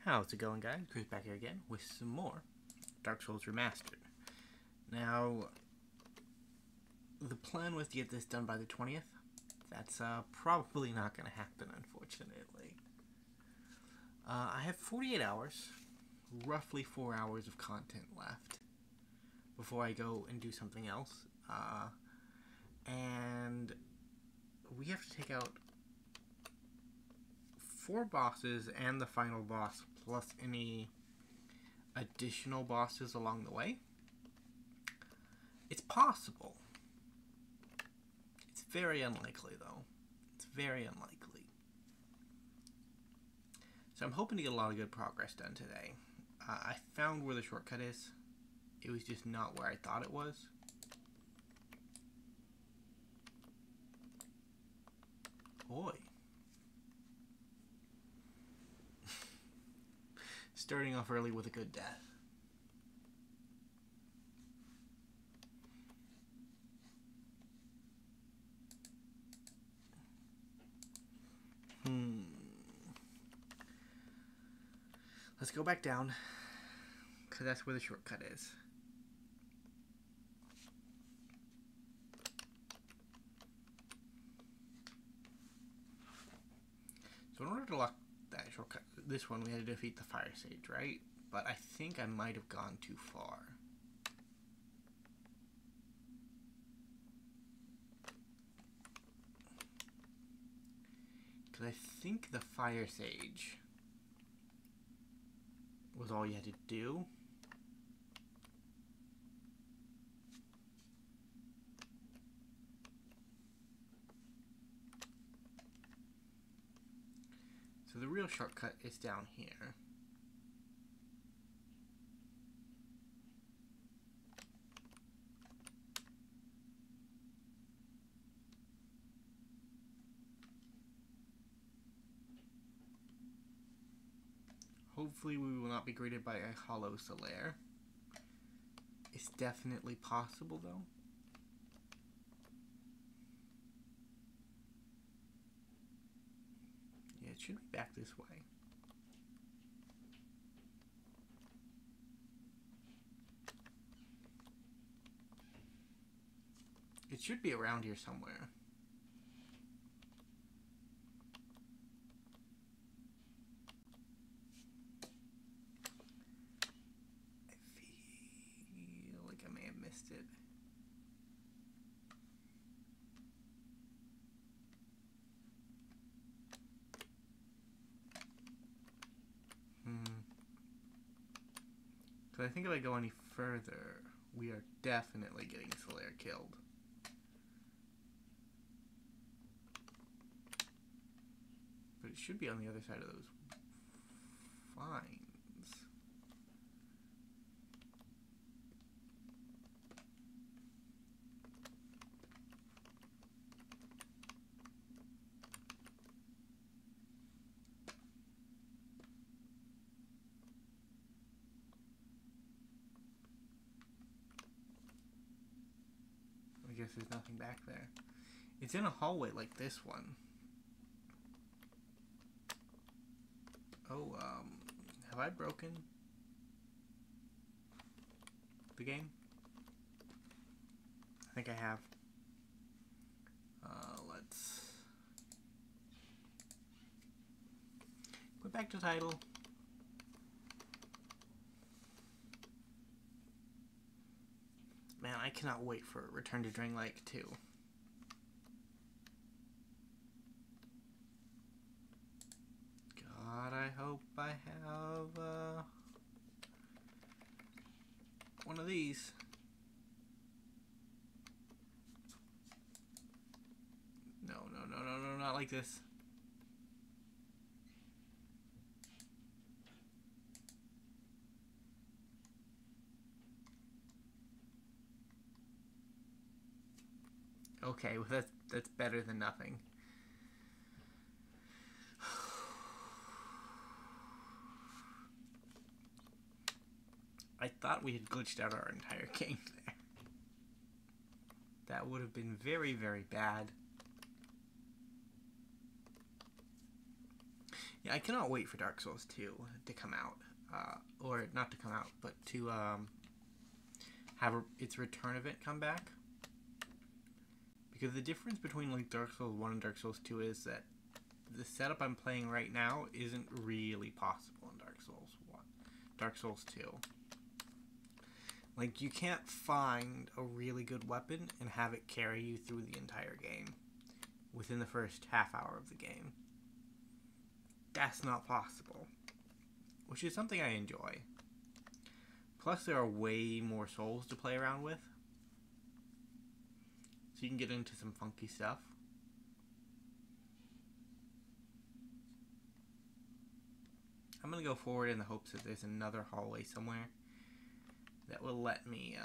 How's it going, guys? Chris back here again with some more Dark Souls Remastered. Now, the plan was to get this done by the 20th. That's probably not going to happen, unfortunately. I have 48 hours, roughly 4 hours of content left before I go and do something else. And we have to take out 4 bosses and the final boss, plus any additional bosses along the way. It's possible. It's very unlikely, though. It's very unlikely. So I'm hoping to get a lot of good progress done today. I found where the shortcut is. It was just not where I thought it was. Boy. Starting off early with a good death. Let's go back down, because that's where the shortcut is. So in order to lock that shortcut, this one, we had to defeat the fire sage, right? But I think I might have gone too far. Because I think the fire sage was all you had to do. So the real shortcut is down here. Hopefully we will not be greeted by a hollow Solaire. It's definitely possible, though. Yeah, it should be back this way. It should be around here somewhere. It. Because I think if I go any further, we are definitely getting Solaire killed. But it should be on the other side of those vines. I guess there's nothing back there. It's in a hallway like this one. Oh, have I broken the game? I think I have. Let's go back to title. Man, I cannot wait for Return to Drain Lake 2. God, I hope I have one of these. No, not like this. Okay, well that's better than nothing. I thought we had glitched out our entire game there. That would have been very, very bad. Yeah, I cannot wait for Dark Souls 2 to come out. Or not to come out, but to have its return event come back. Because the difference between like Dark Souls 1 and Dark Souls 2 is that the setup I'm playing right now isn't really possible in Dark Souls 1. Dark Souls 2. Like, you can't find a really good weapon and have it carry you through the entire game within the first half hour of the game. That's not possible. Which is something I enjoy. Plus, there are way more souls to play around with. So you can get into some funky stuff. I'm going to go forward in the hopes that there's another hallway somewhere that will let me,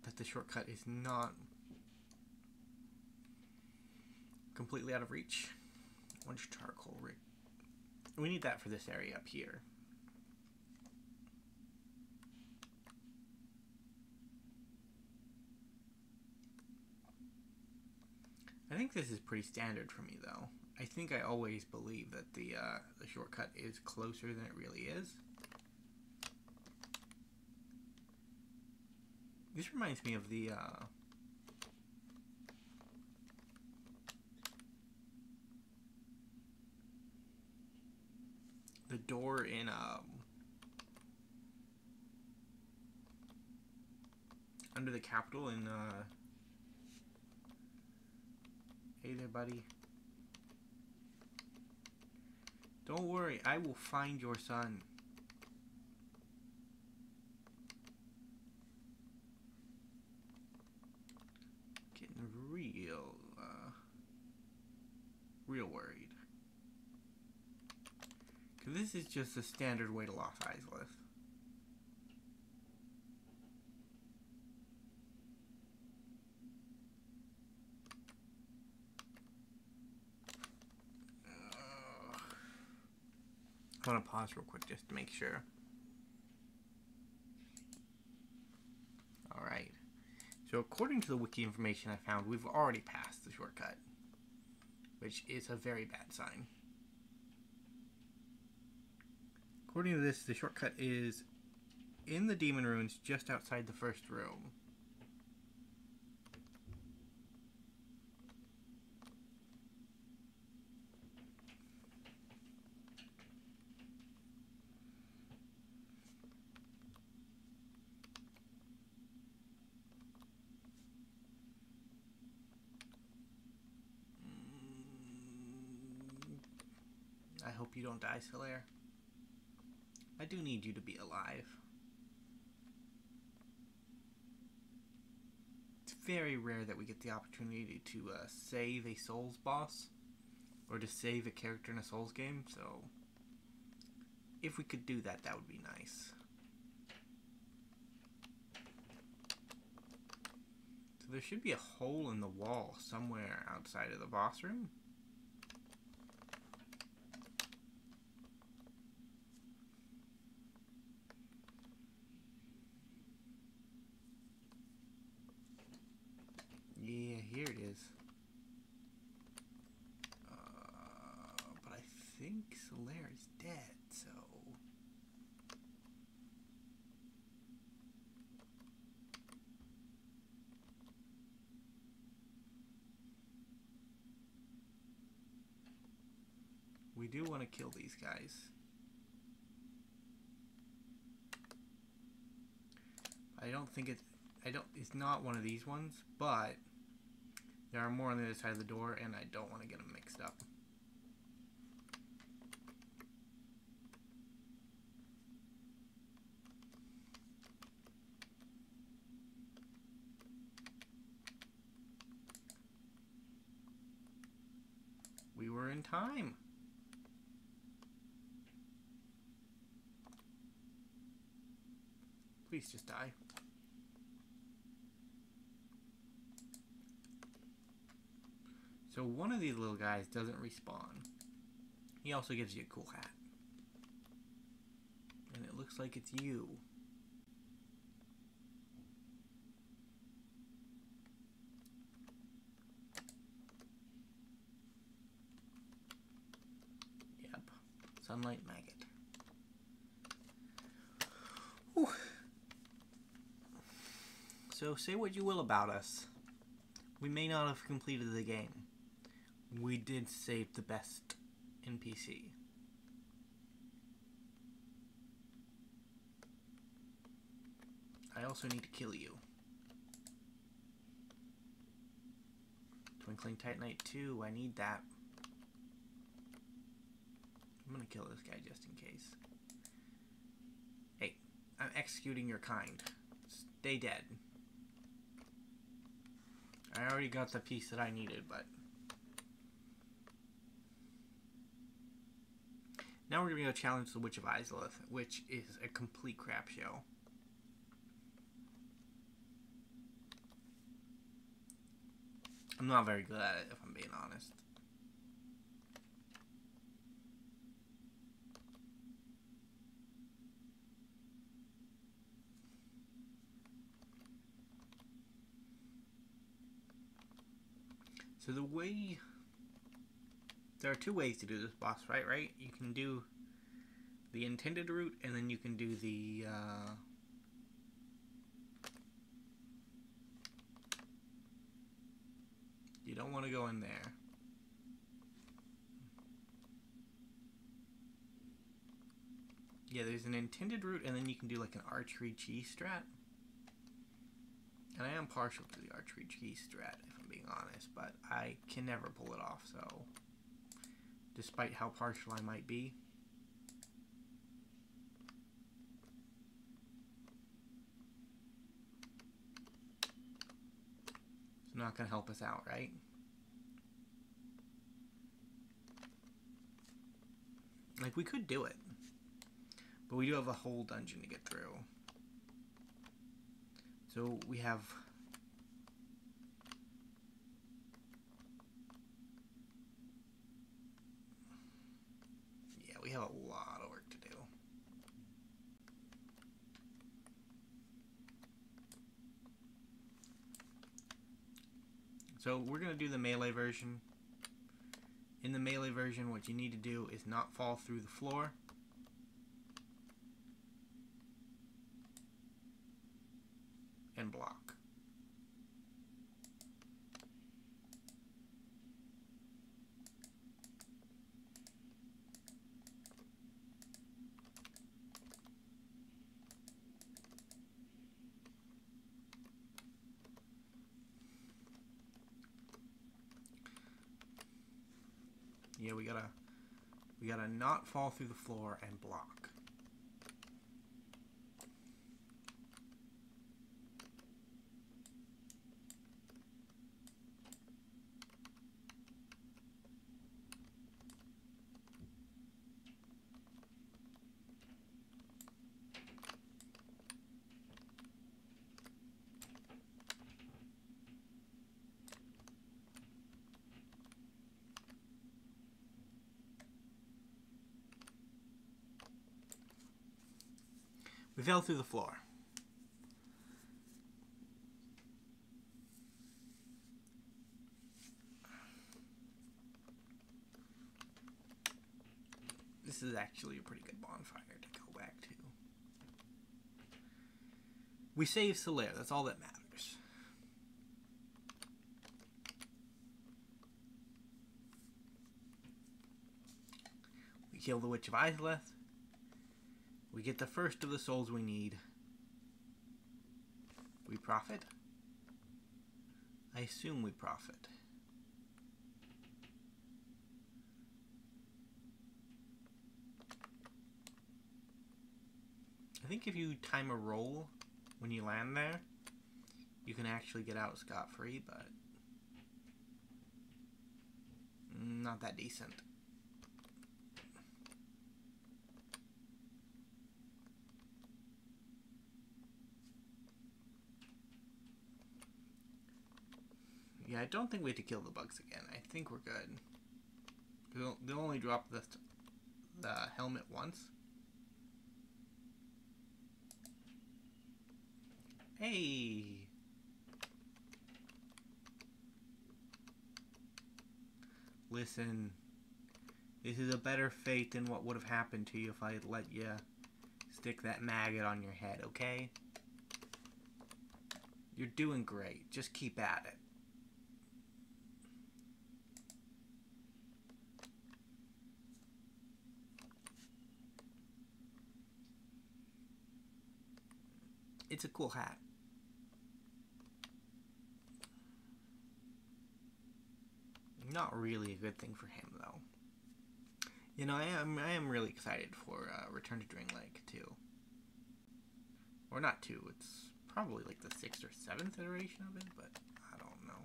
that the shortcut is not completely out of reach. Orange charcoal rig. We need that for this area up here. I think this is pretty standard for me, though. I think I always believe that the shortcut is closer than it really is. This reminds me of the door in under the Capitol in hey there, buddy. Don't worry, I will find your son. Getting real worried. Because this is just a standard way to Lost Izalith. I want to pause real quick just to make sure. Alright. So according to the wiki information I found, we've already passed the shortcut. Which is a very bad sign. According to this, the shortcut is in the demon ruins just outside the first room. I hope you don't die, Solaire. I do need you to be alive. It's very rare that we get the opportunity to save a Souls boss, or to save a character in a Souls game, so if we could do that, that would be nice. So there should be a hole in the wall somewhere outside of the boss room. Yeah, here it is. But I think Solaire is dead, so... we do want to kill these guys. I don't think it's not one of these ones, but there are more on the other side of the door, and I don't want to get them mixed up. We were in time. Please just die. So one of these little guys doesn't respawn. He also gives you a cool hat. And it looks Looks like it's you. Yep. Sunlight maggot. Whew. So say what you will about us. We may not have completed the game. We did save the best NPC. I also need to kill you. Twinkling Titanite 2, I need that. I'm gonna kill this guy just in case. Hey, I'm executing your kind. Stay dead. I already got the piece that I needed, but... Now we're gonna go challenge the Witch of Izalith, which is a complete crap show. I'm not very good at it, if I'm being honest. So the way... There are two ways to do this boss fight, right? You can do the intended route, and then you can do the... You don't want to go in there. Yeah, there's an intended route, and then you can do like an archery cheese strat. And I am partial to the archery cheese strat, if I'm being honest, but I can never pull it off, so... Despite how partial I might be. It's not going to help us out, right? Like, we could do it. But we do have a whole dungeon to get through. So, we have... Yeah, we have a lot of work to do. So, we're going to do the melee version. In the melee version, what you need to do is not fall through the floor. And block. Yeah, we gotta not fall through the floor and block. We fell through the floor. This is actually a pretty good bonfire to go back to. We saved Solaire, that's all that matters. We kill the Witch of Izalith. We get the first of the souls we need. We profit? I assume we profit. I think if you time a roll when you land there, you can actually get out scot-free, but not that decent. Yeah, I don't think we have to kill the bugs again. I think we're good. They'll only drop the helmet once. Hey! Listen, this is a better fate than what would have happened to you if I had let you stick that maggot on your head, okay? You're doing great. Just keep at it. It's a cool hat. Not really a good thing for him, though. You know, I am really excited for Return to Drink Lake 2. Or not 2, it's probably like the 6th or 7th iteration of it, but I don't know.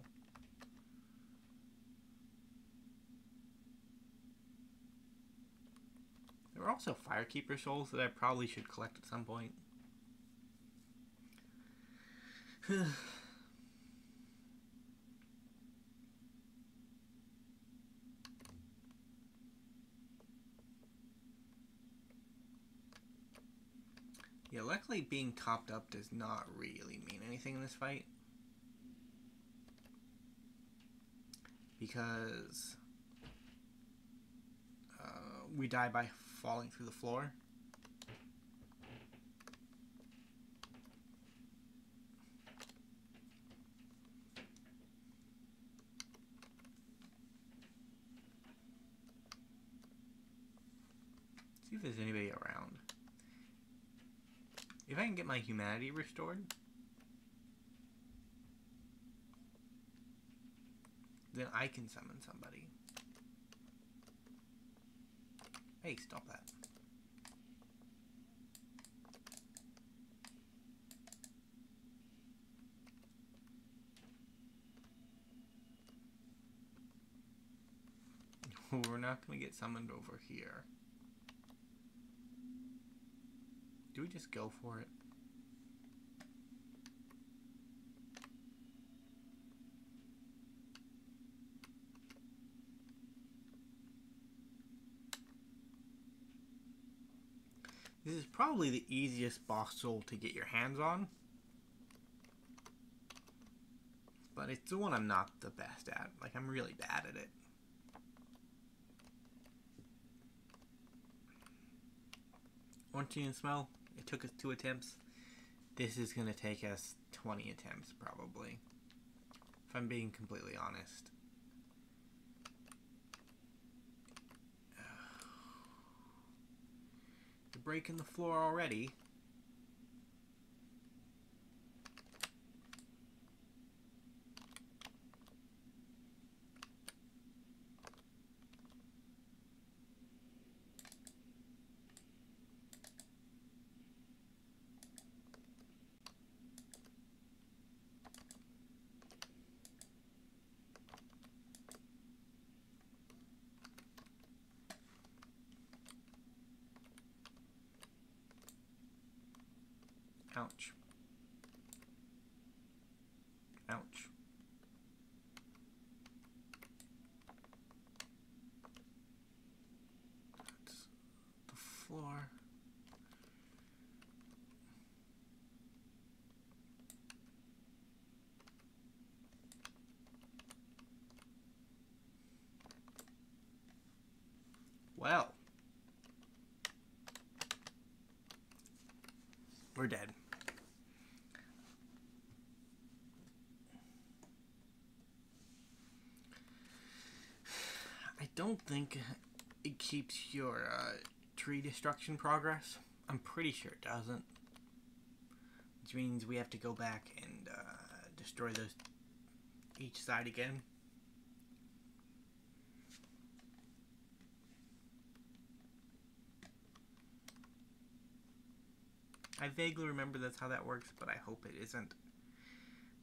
There were also Firekeeper souls that I probably should collect at some point. Yeah, luckily being topped up does not really mean anything in this fight. Because we die by falling through the floor. See if there's anybody around. If I can get my humanity restored, then I can summon somebody. Hey, stop that. We're not going to get summoned over here. Do we just go for it? This is probably the easiest boss soul to get your hands on. But it's the one I'm not the best at. Like, I'm really bad at it. Want you to smell? It took us 2 attempts. This is going to take us 20 attempts, probably. If I'm being completely honest. You're breaking the floor already. Ouch. Ouch. That's the floor. Well. We're dead. I don't think it keeps your tree destruction progress. I'm pretty sure it doesn't. Which means we have to go back and destroy those each side again. I vaguely remember that's how that works, but I hope it isn't.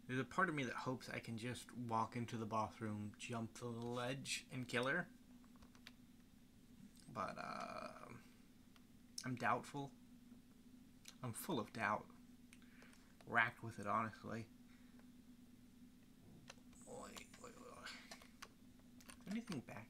There's a part of me that hopes I can just walk into the boss room, jump the ledge, and kill her. But, I'm doubtful. I'm full of doubt. Racked with it, honestly. Wait. Anything back?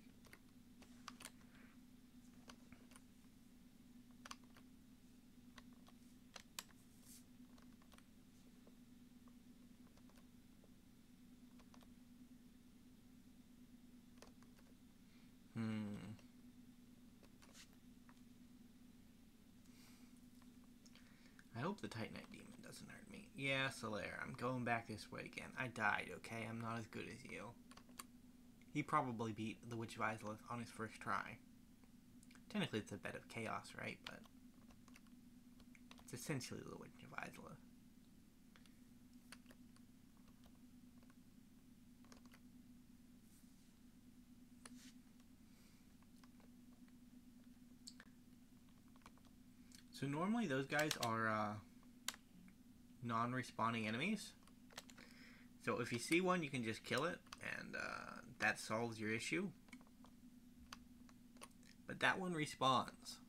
hope the Titanite demon doesn't hurt me. Yeah, Solaire, I'm going back this way again. I died, okay? I'm not as good as you. He probably beat the Witch of Izalith on his first try. Technically, it's a bed of chaos, right? But it's essentially the Witch of Izalith. So normally those guys are non-respawning enemies. So if you see one, you can just kill it, and that solves your issue. But that one respawns.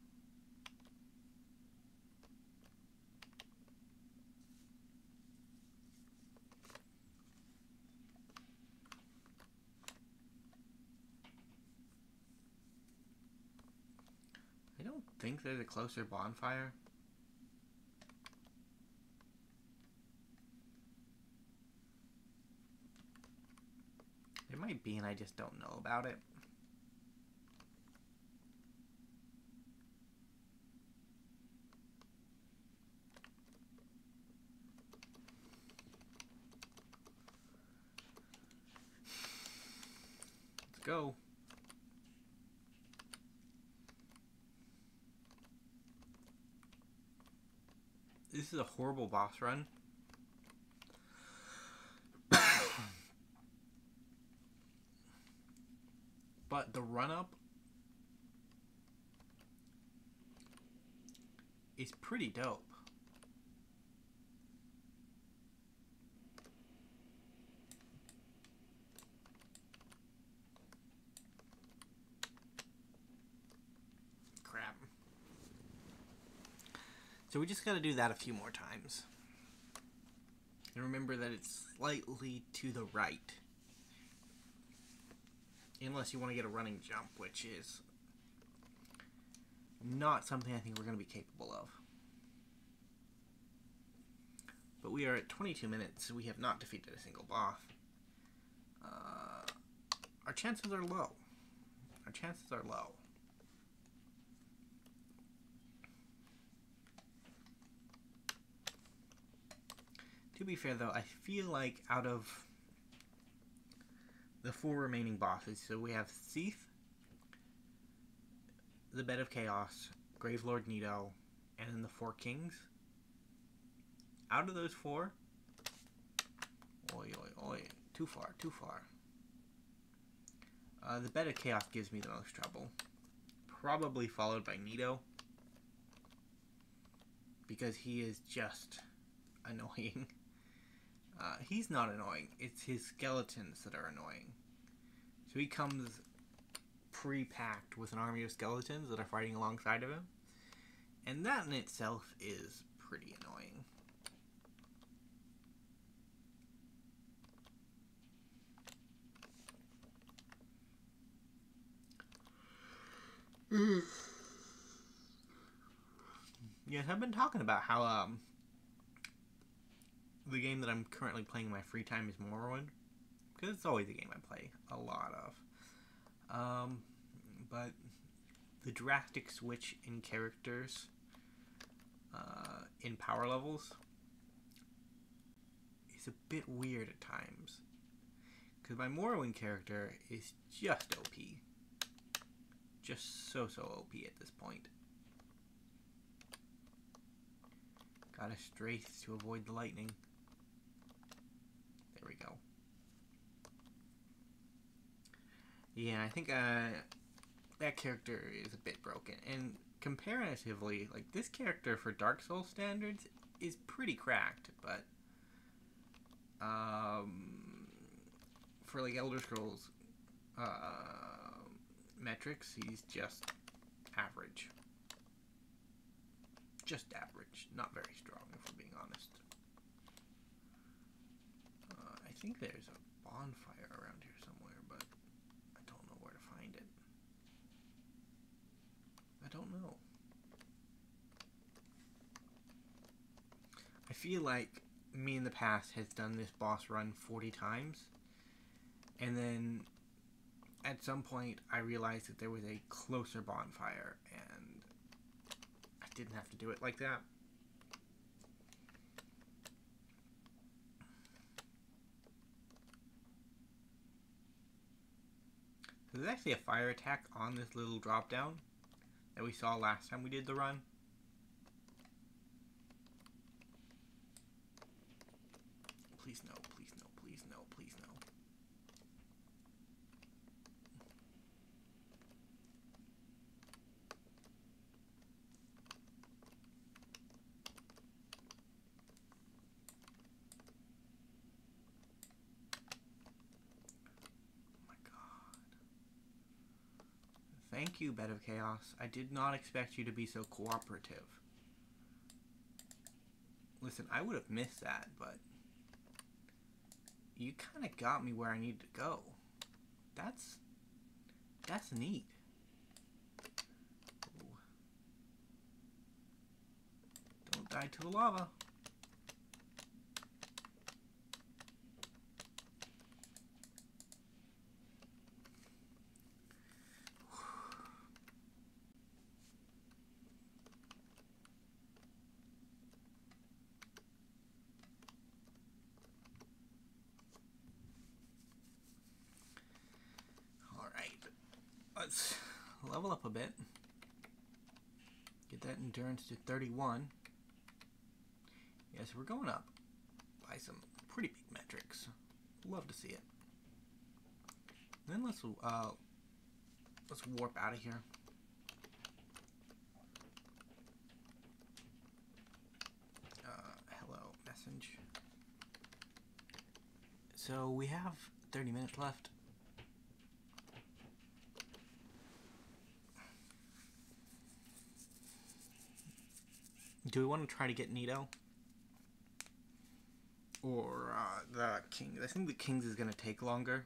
I don't think there's a closer bonfire. There might be, and I just don't know about it. Let's go. This is a horrible boss run. But the run-up is pretty dope. Crap. So we just gotta do that a few more times. And remember that it's slightly to the right. Unless you want to get a running jump, which is not something I think we're going to be capable of. But we are at 22 minutes, so we have not defeated a single boss. Our chances are low. Our chances are low. To be fair, though, I feel like out of the 4 remaining bosses, so we have Seath, the Bed of Chaos, Gravelord Nito, and then the 4 Kings. Out of those 4, oi, oi, oi, too far, too far. The Bed of Chaos gives me the most trouble. Probably followed by Nito, because he is just annoying. He's not annoying. It's his skeletons that are annoying. So he comes pre-packed with an army of skeletons that are fighting alongside of him. And that in itself is pretty annoying. Yes, I've been talking about how the game that I'm currently playing in my free time is Morrowind, because it's always a game I play a lot of. But the drastic switch in characters, in power levels, is a bit weird at times. Because my Morrowind character is just OP. Just so OP at this point. Gotta strafe to avoid the lightning. There we go. Yeah, I think that character is a bit broken. And comparatively, like, this character for Dark Souls standards is pretty cracked, but for like Elder Scrolls metrics, he's just average. Just average, not very strong, if we're being honest. I think there's a bonfire around here somewhere, but I don't know where to find it. I don't know. I feel like me in the past has done this boss run 40 times, and then at some point I realized that there was a closer bonfire, and I didn't have to do it like that. There's actually a fire attack on this little drop down that we saw last time we did the run. Please no, please no, please no, please no. Oh my god. Thank you, Bed of Chaos. I did not expect you to be so cooperative. Listen, I would have missed that, but you kind of got me where I needed to go. That's neat. Ooh. Don't die to the lava. Let's level up a bit. Get that endurance to 31. Yes, we're going up by some pretty big metrics. Love to see it. Then let's warp out of here. Hello, message. So we have 30 minutes left. Do we want to try to get Nito? Or the Kings? I think the Kings is going to take longer.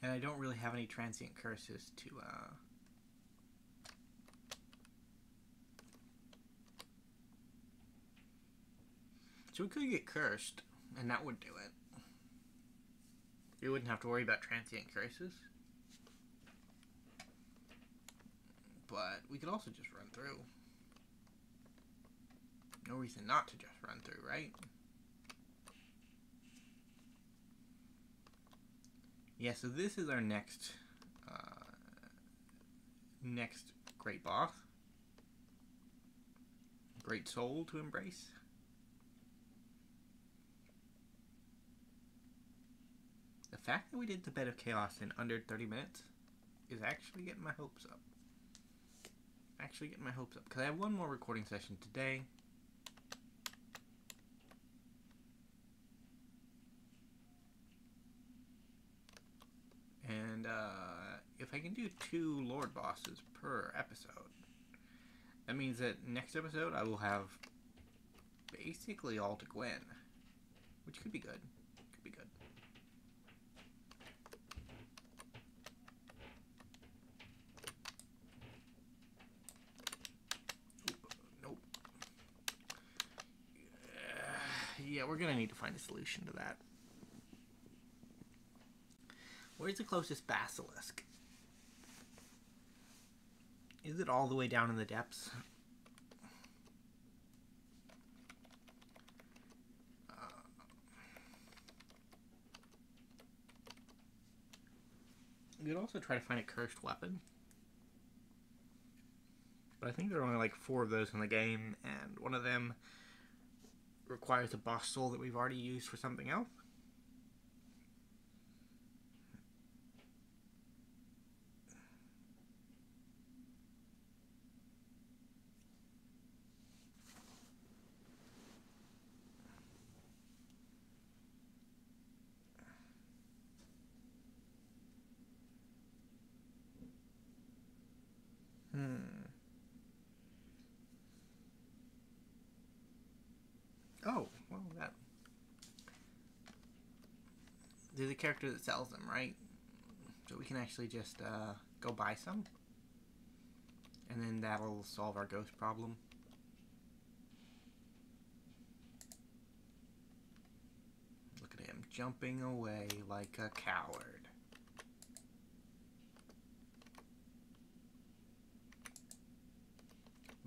And I don't really have any transient curses to so we could get cursed, and that would do it. We wouldn't have to worry about transient curses. But we could also just run through. No reason not to just run through, right? Yeah, so this is our next great boss. Great soul to embrace. The fact that we did the Bed of Chaos in under 30 minutes is actually getting my hopes up. Because I have one more recording session today. And if I can do 2 Lord bosses per episode, that means that next episode I will have basically all to Gwen, which could be good. Nope. Yeah, we're gonna need to find a solution to that. Where's the closest basilisk? Is it all the way down in the depths? We could also try to find a cursed weapon. But I think there are only like 4 of those in the game, and one of them requires a boss soul that we've already used for something else. Oh, well, that... There's a character that sells them, right? So we can actually just go buy some. And then that'll solve our ghost problem. Look at him jumping away like a coward.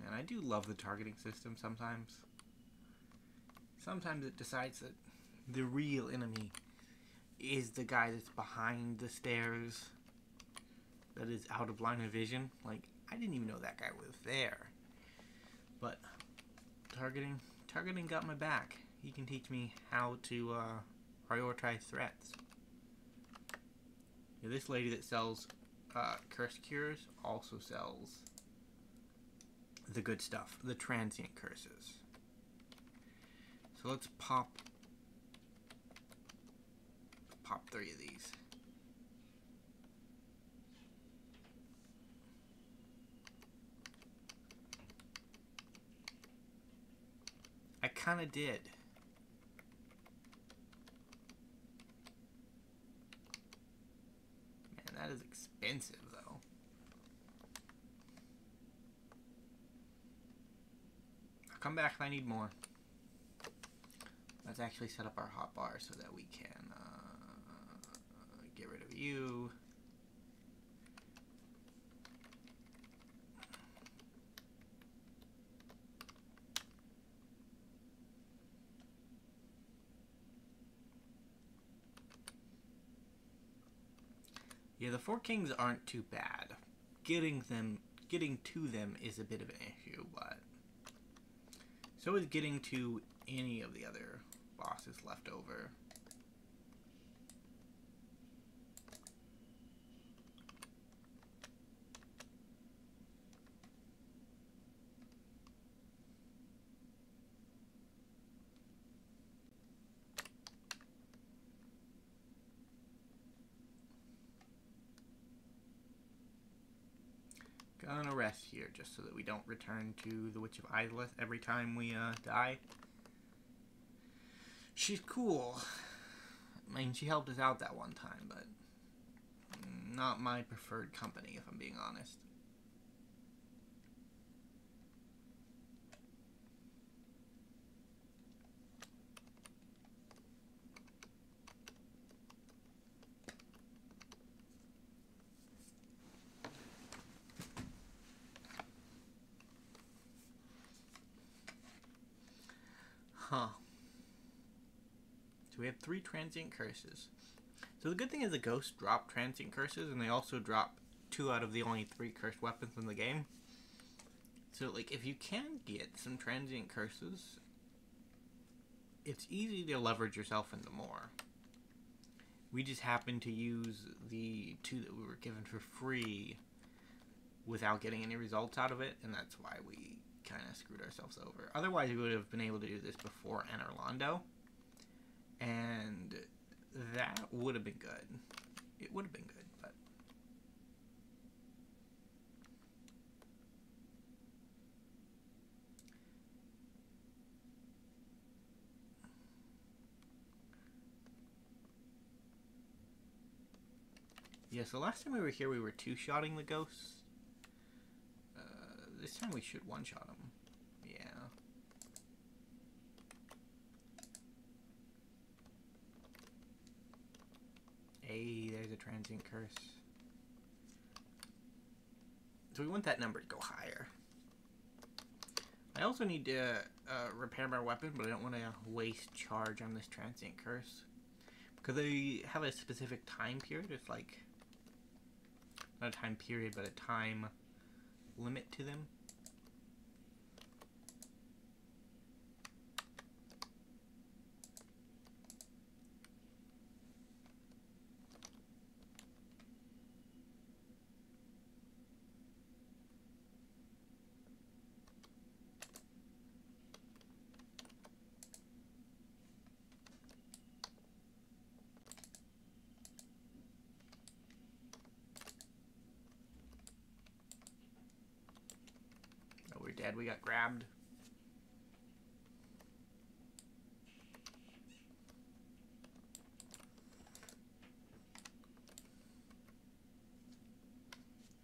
And I do love the targeting system sometimes. Sometimes it decides that the real enemy is the guy that's behind the stairs, that is out of line of vision. Like, I didn't even know that guy was there. But targeting got my back. He can teach me how to prioritize threats. Yeah, this lady that sells curse cures also sells the good stuff, the transient curses. So let's pop 3 of these. I kinda did. Man, that is expensive though. I'll come back if I need more. Let's actually set up our hotbar so that we can get rid of you. Yeah, the 4 kings aren't too bad. Getting to them is a bit of an issue, but so is getting to any of the other bosses left over. Gonna rest here just so that we don't return to the Witch of Izalith every time we die. She's cool. I mean, she helped us out that one time, but not my preferred company, if I'm being honest. Huh. So we have 3 transient curses. So the good thing is the ghosts drop transient curses, and they also drop 2 out of the only 3 cursed weapons in the game. So, like, if you can get some transient curses, it's easy to leverage yourself into more. We just happened to use the 2 that we were given for free without getting any results out of it, and that's why we kind of screwed ourselves over. Otherwise, we would have been able to do this before Orlando, and that would have been good. It would have been good, but yeah, so last time we were here, we were 2-shotting the ghosts. This time we should 1-shot them. Yeah. Hey, there's a transient curse. So we want that number to go higher. I also need to repair my weapon, but I don't want to waste charge on this transient curse. Because they have a specific time period. It's like, not a time period, but a time limit to them. Oh, we're dead. We got grabbed.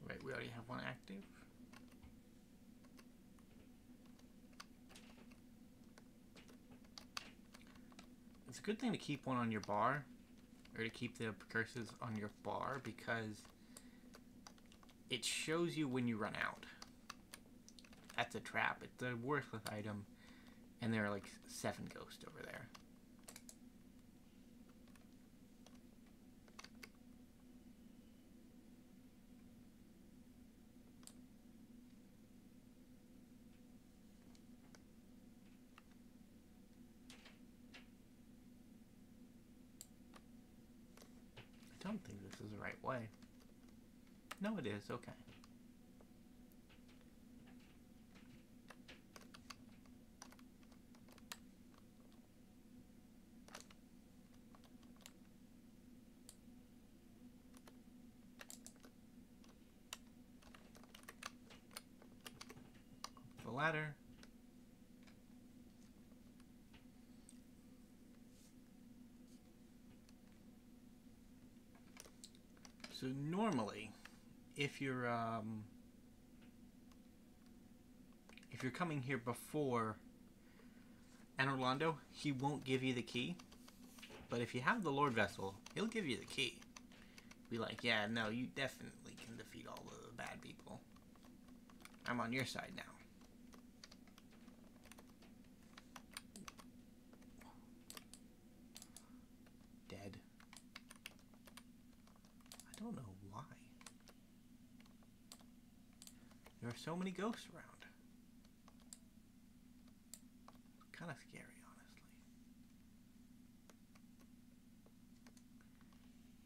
Wait, we already have 1 active. It's a good thing to keep 1 on your bar, or to keep the curses on your bar, because it shows you when you run out. That's a trap. It's a worthless item. And there are like 7 ghosts over there. I don't think this is the right way. No, it is. Okay. The ladder. So normally, if you're coming here before Anor Londo, he won't give you the key. But if you have the Lord Vessel, he'll give you the key. Be like, yeah, no, you definitely can defeat all the bad people. I'm on your side now. Dead. I don't know why. There are so many ghosts around. Kind of scary, honestly.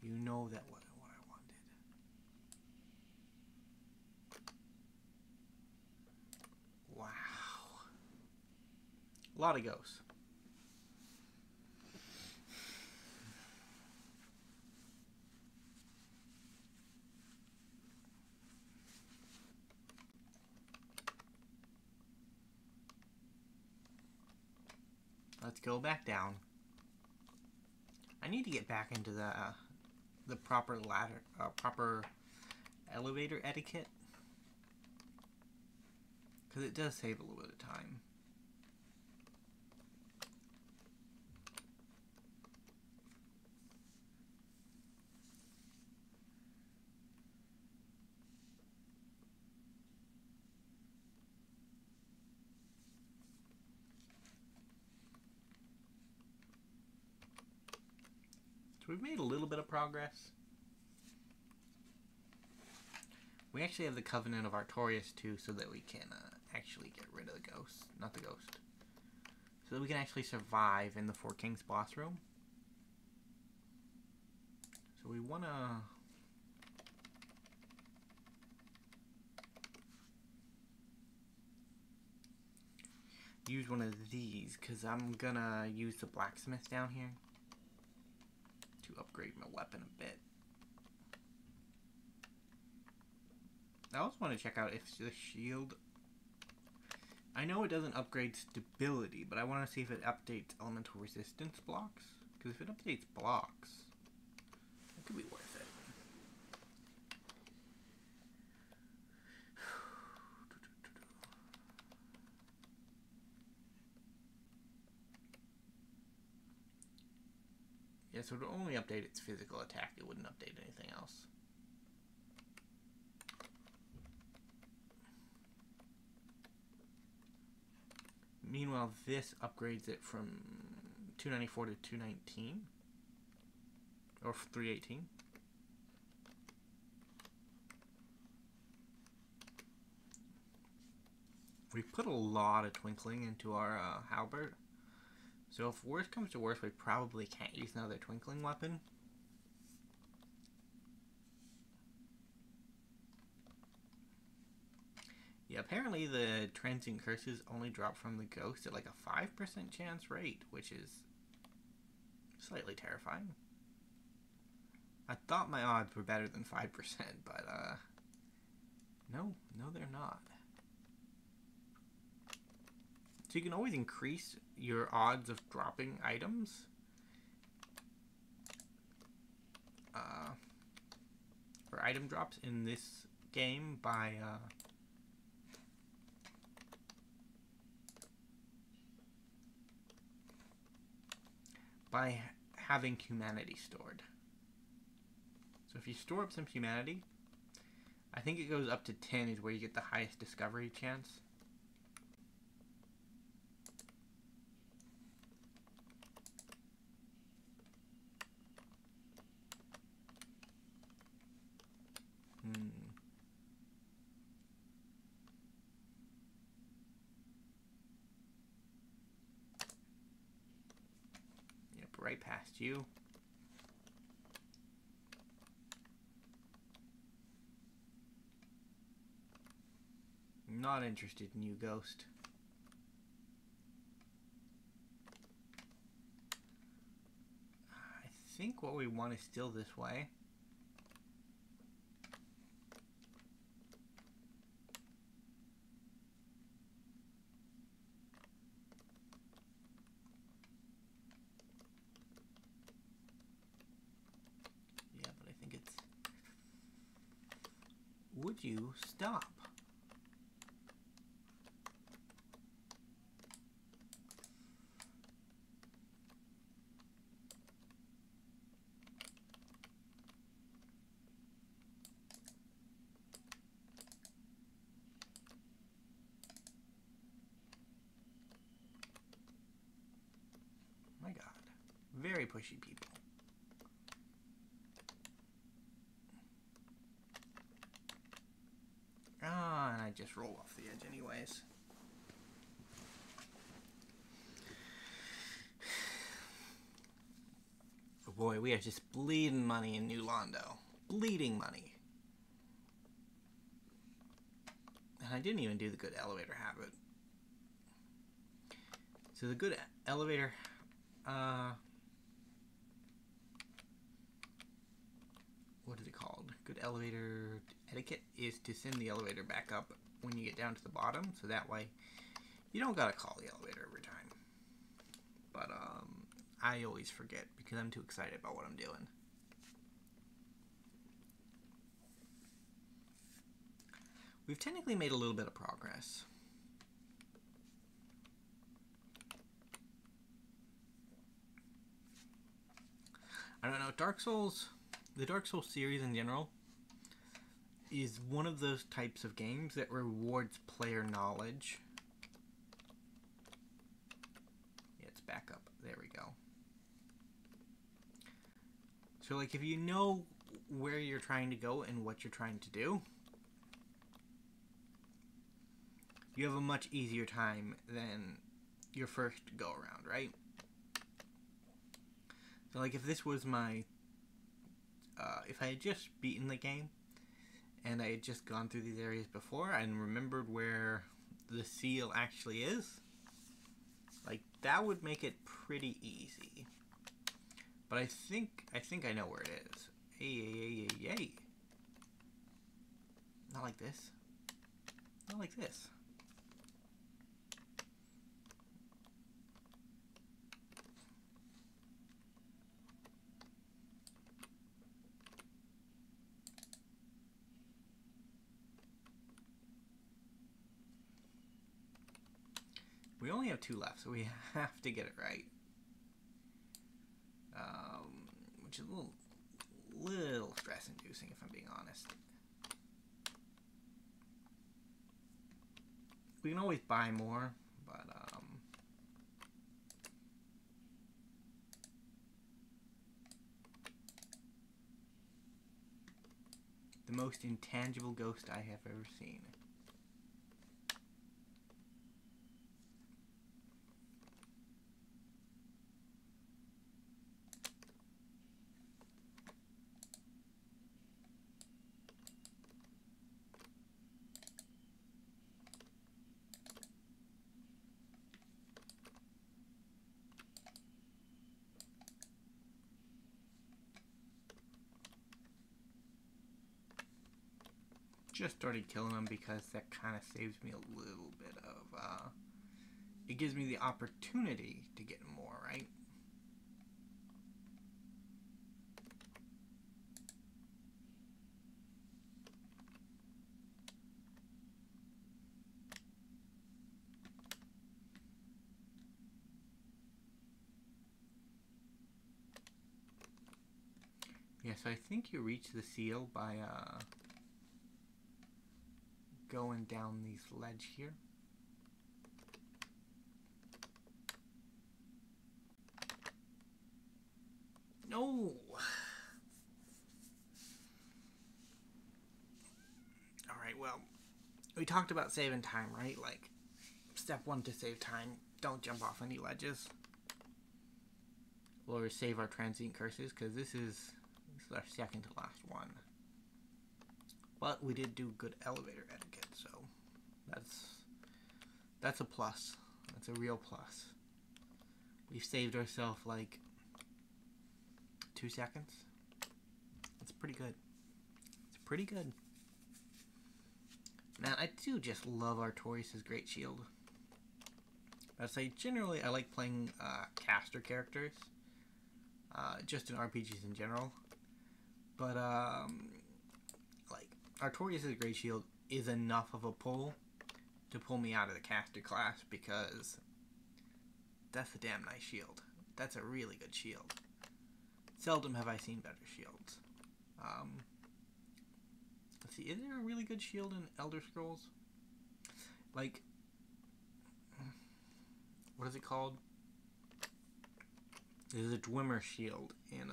You know that wasn't what I wanted. Wow. A lot of ghosts. Let's go back down. I need to get back into the proper ladder, proper elevator etiquette, because it does save a little bit of time. So we've made a little bit of progress. We actually have the Covenant of Artorias too, so that we can actually get rid of the ghost. Not the ghost. So that we can actually survive in the Four Kings boss room. So we want to... use one of these, because I'm going to use the blacksmith down here to upgrade my weapon a bit. I also want to check out if the shield... I know it doesn't upgrade stability, but I want to see if it updates elemental resistance blocks. Because if it updates blocks, it could be worth it. Yeah, so it would only update its physical attack. It wouldn't update anything else. Meanwhile, this upgrades it from 294 to 219. Or 318. We put a lot of twinkling into our halberd. So if worse comes to worse, we probably can't use another twinkling weapon. Yeah, apparently the transient curses only drop from the ghost at like a 5% chance rate, which is slightly terrifying. I thought my odds were better than 5%, but no, they're not. So you can always increase your odds of dropping items. For item drops in this game by having humanity stored. So if you store up some humanity, I think it goes up to 10 is where you get the highest discovery chance. Yep, right past you. Not interested in you, Ghost. I think what we want is still this way. Yeah, but I think it's... Would you stop? My God. Very pushy people. Ah, and I just roll off the edge anyways. Oh boy, we are just bleeding money in New Londo. Bleeding money. And I didn't even do the good elevator habit. So the good elevator... what is it called? Good elevator etiquette is to send the elevator back up when you get down to the bottom, so that way you don't gotta call the elevator every time. But I always forget because I'm too excited about what I'm doing. We've technically made a little bit of progress. I don't know, Dark Souls, the Dark Souls series in general is one of those types of games that rewards player knowledge. Yeah, it's back up. There we go. So, like, if you know where you're trying to go and what you're trying to do, you have a much easier time than your first go-around, right? So, like, if this was my... if I had just beaten the game, and I had just gone through these areas before and remembered where the seal actually is, like, that would make it pretty easy. But I think I know where it is. Hey. Not like this. Not like this. We only have 2 left, so we have to get it right. Which is a little stress-inducing, if I'm being honest. We can always buy more, but the most intangible ghost I have ever seen. Just started killing them because that kind of saves me a little bit of, it gives me the opportunity to get more, right? Yeah, so I think you reach the seal by, going down these ledge here. No! well, we talked about saving time, right? Like, step 1 to save time, don't jump off any ledges. Or save our transient curses, because this is our second to last one. But we did do good elevator etiquette, so that's a plus. That's a real plus. We've saved ourselves like 2 seconds. It's pretty good. It's pretty good. Man, I do just love Artorias' Great Shield. I'd say generally I like playing caster characters. Just in RPGs in general. But, like, Artorias' Great Shield is enough of a pull to pull me out of the caster class, because that's a damn nice shield. That's a really good shield. Seldom have I seen better shields. Let's see, is there a really good shield in Elder Scrolls? Like, what is it called? There's a Dwemer shield in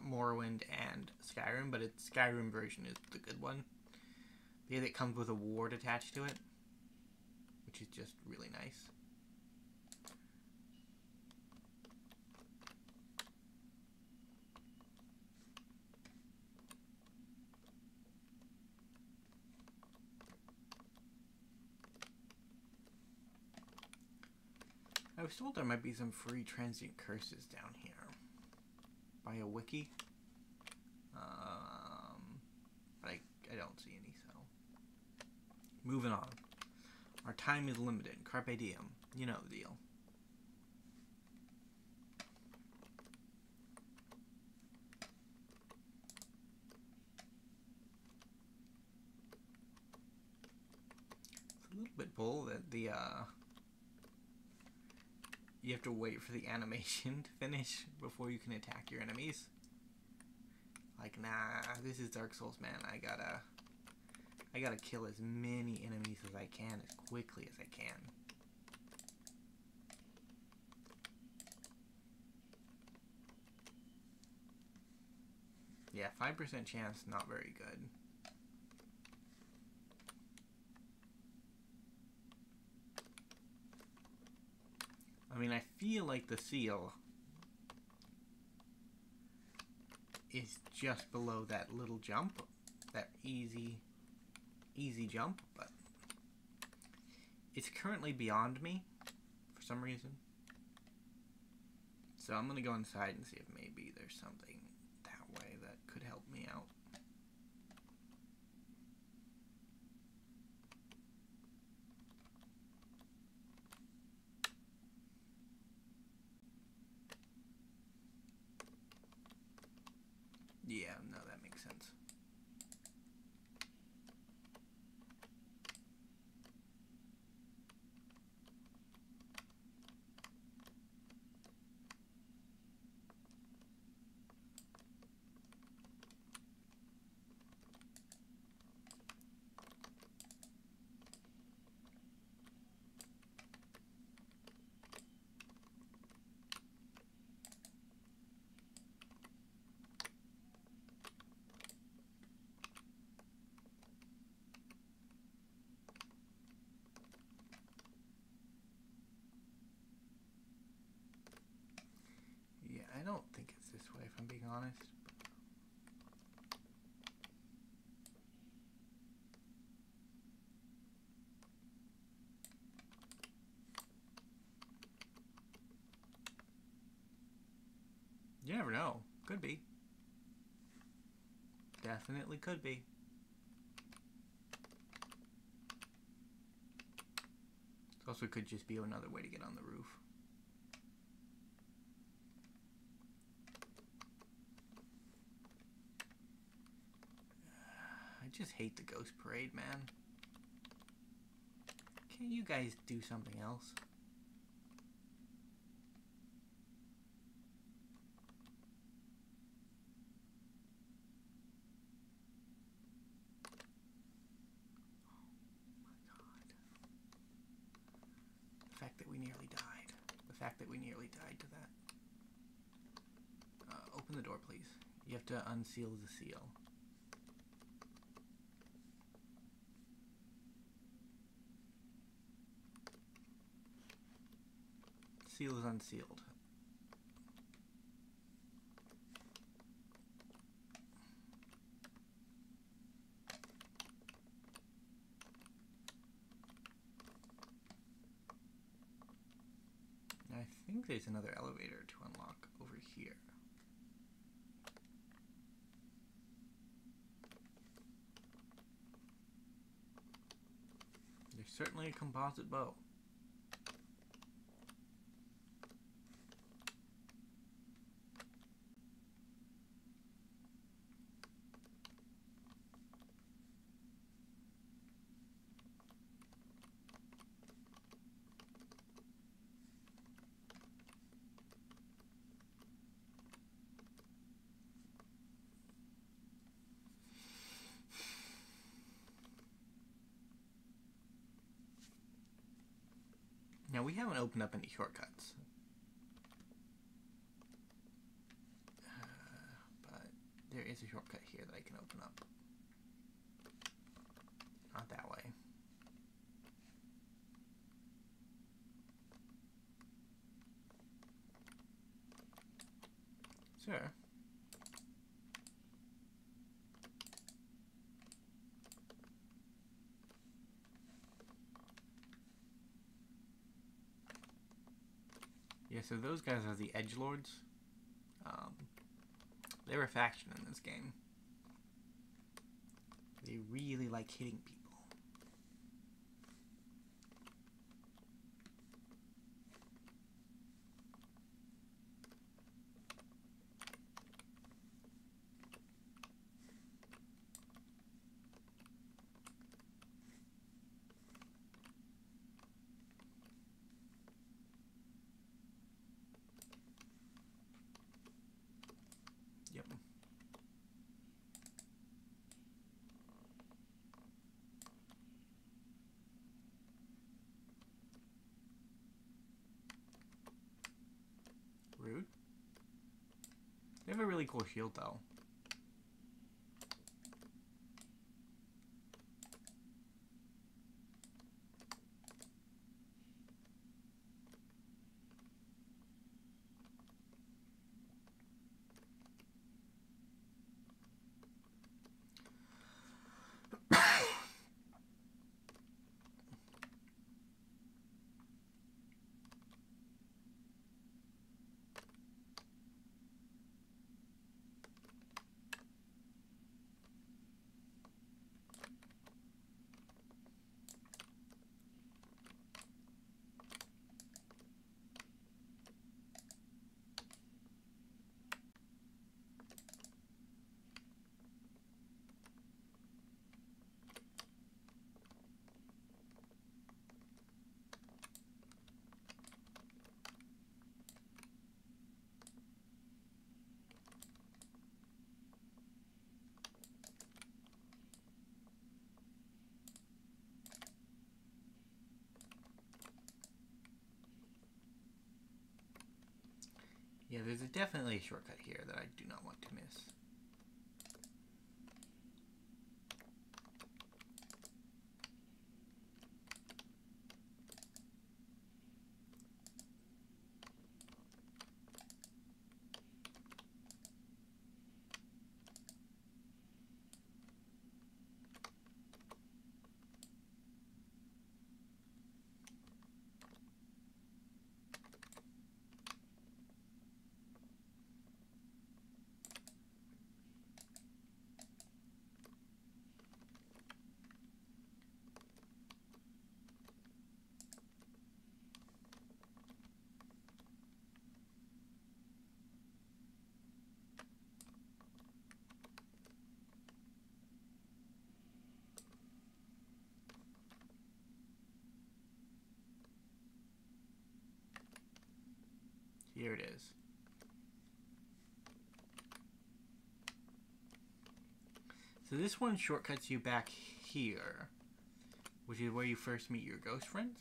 Morrowind and Skyrim, but its Skyrim version is the good one. Because it comes with a ward attached to it, which is just really nice. I was told there might be some free transient curses down here by a wiki, but I don't see any, so moving on. Our time is limited. Carpe diem. You know the deal. It's a little bit bull that the you have to wait for the animation to finish before you can attack your enemies. Like, nah, this is Dark Souls, man. I gotta kill as many enemies as I can, as quickly as I can. Yeah, 5% chance, not very good. I mean, I feel like the seal is just below that little jump, that easy jump, but it's currently beyond me for some reason. So I'm gonna go inside and see if maybe there's something that way that could help me out. Yeah, no, that makes sense. Yeah, I don't think it's this way, if I'm being honest. You never know. Could be. Definitely could be. It also could just be another way to get on the roof. I just hate the Ghost Parade, man. Can't you guys do something else? The fact that we nearly died. The fact that we nearly died to that. Open the door, please. You have to unseal the seal. seal is unsealed. I think there's another elevator to unlock over here. There's certainly a composite bow. Now, we haven't opened up any shortcuts. But there is a shortcut here that I can open up. Not that way. Sir? Yeah, so those guys are the edgelords. They're a faction in this game. They really like hitting people. Yep. Rude. They have a really cool shield, though. Yeah, there's definitely a shortcut here that I do not want to miss. Here it is. So this one shortcuts you back here, which is where you first meet your ghost friends.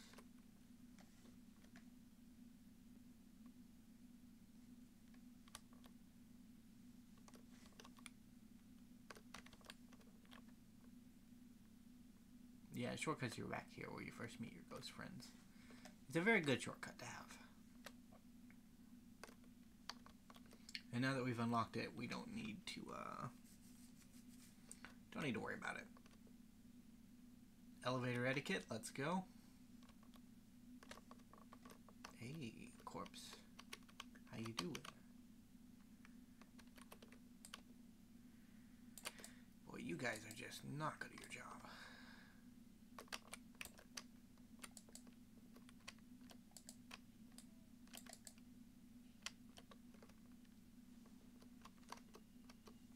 Yeah, it shortcuts you back here where you first meet your ghost friends. It's a very good shortcut to have. And now that we've unlocked it, we don't need to worry about it. Elevator etiquette, let's go. Hey, corpse. How you doing? Boy, you guys are just not good at your job.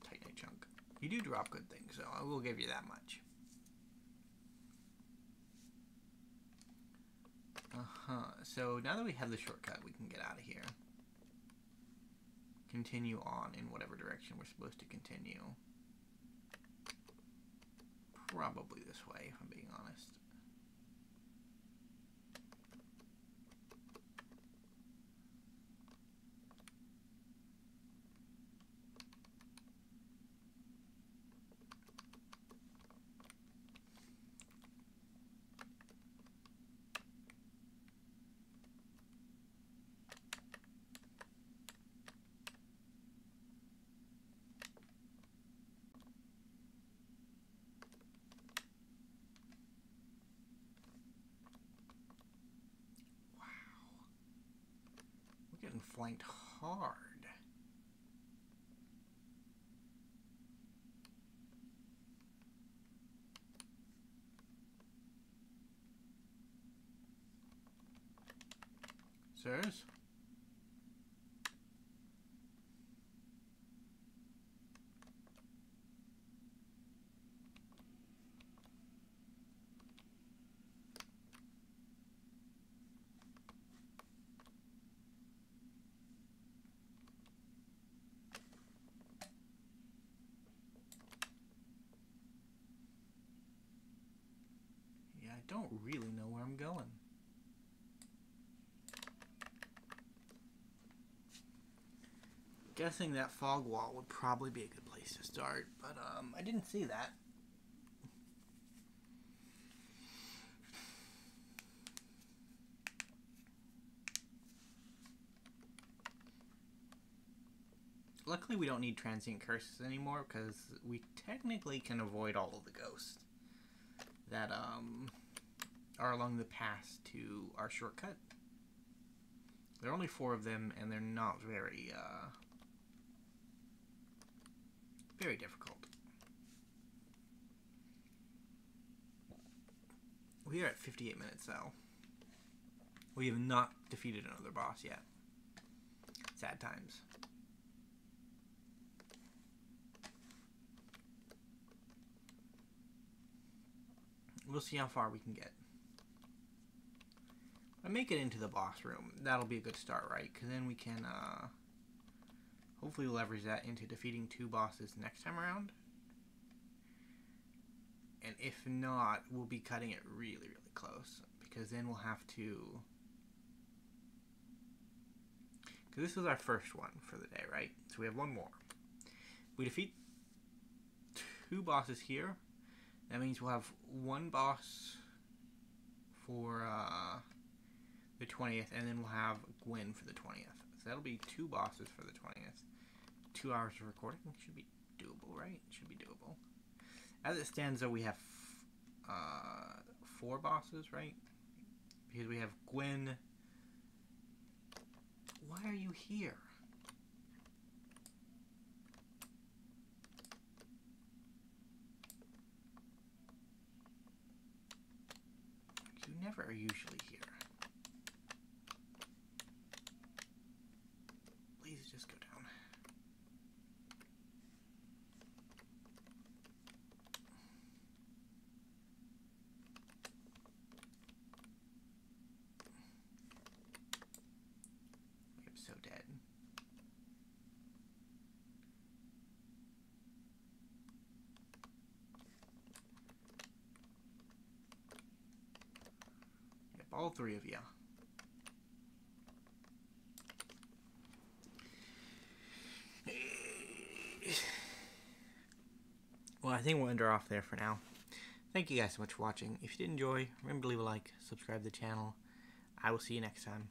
Titanite chunk. You do drop good things, so I will give you that much. So now that we have the shortcut, we can get out of here. Continue on in whatever direction we're supposed to continue. Probably this way, if I'm being honest. Getting flanked hard. Sirs? I don't really know where I'm going. Guessing that fog wall would probably be a good place to start, but I didn't see that. Luckily we don't need transient curses anymore because we technically can avoid all of the ghosts that are along the path to our shortcut. There are only 4 of them, and they're not very very difficult. We are at 58 minutes though. We have not defeated another boss yet. Sad times. We'll see how far we can get. If I make it into the boss room, that'll be a good start, right? Because then we can hopefully leverage that into defeating 2 bosses next time around. And if not, we'll be cutting it really, really close. Because then we'll have to... Because this was our first one for the day, right? So we have 1 more. We defeat 2 bosses here. That means we'll have 1 boss for the 20th, and then we'll have Gwen for the 20th. So that'll be 2 bosses for the 20th. 2 hours of recording should be doable, right? Should be doable. As it stands, though, we have 4 bosses, right? Because we have Gwen. Why are you here? You never are usually here. Please just go down. I'm so dead. Yep, all 3 of you. Well, I think we'll end her off there for now. Thank you guys so much for watching. If you did enjoy, remember to leave a like, subscribe to the channel. I will see you next time.